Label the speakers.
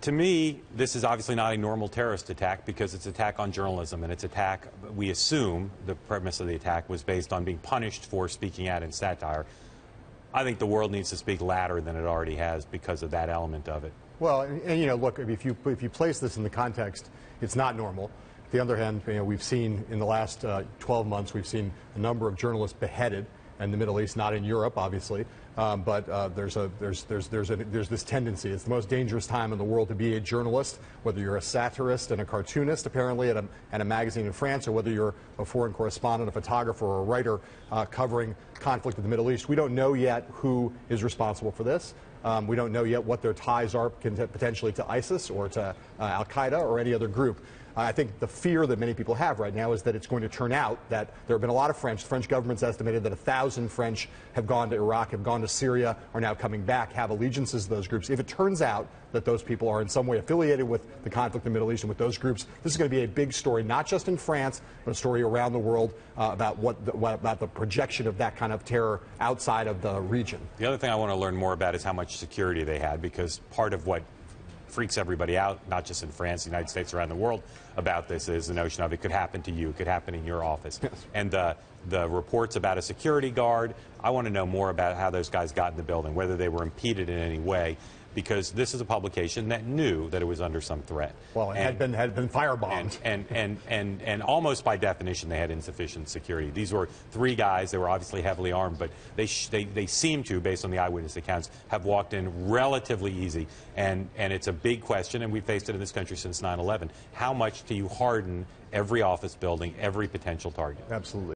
Speaker 1: To me, this is obviously not a normal terrorist attack because it's an attack on journalism, and it's attack, we assume, the premise of the attack was based on being punished for speaking out in satire. I think the world needs to speak louder than it already has because of that element of it.
Speaker 2: Well, and you know, look, if you place this in the context, it's not normal. On the other hand, you know, we've seen in the last 12 months, we've seen a number of journalists beheaded in the Middle East, not in Europe, obviously, but there's this tendency. It's the most dangerous time in the world to be a journalist, whether you're a satirist and a cartoonist, apparently, at a magazine in France, or whether you're a foreign correspondent, a photographer, or a writer covering conflict in the Middle East. We don't know yet who is responsible for this. We don't know yet what their ties are potentially to ISIS or to Al-Qaeda or any other group. I think the fear that many people have right now is that it's going to turn out that there have been a lot of French. The French government's estimated that 1,000 French have gone to Iraq, have gone to Syria, are now coming back, have allegiances to those groups. If it turns out that those people are in some way affiliated with the conflict in the Middle East and with those groups, this is going to be a big story, not just in France, but a story around the world about about the projection of that kind of terror outside of the region.
Speaker 1: The other thing I want to learn more about is how much security they had, because part of what freaks everybody out, not just in France, the United States, around the world, about this is the notion of it could happen to you, it could happen in your office.
Speaker 2: Yes.
Speaker 1: And the reports about a security guard, I want to know more about how those guys got in the building, whether they were impeded in any way, because this is a publication that knew that it was under some threat.
Speaker 2: Well, it had been firebombed.
Speaker 1: And almost by definition, they had insufficient security. These were three guys. They were obviously heavily armed, but they seem to, based on the eyewitness accounts, have walked in relatively easy. And it's a big question, and we've faced it in this country since 9/11. How much do you harden every office building, every potential target?
Speaker 2: Absolutely.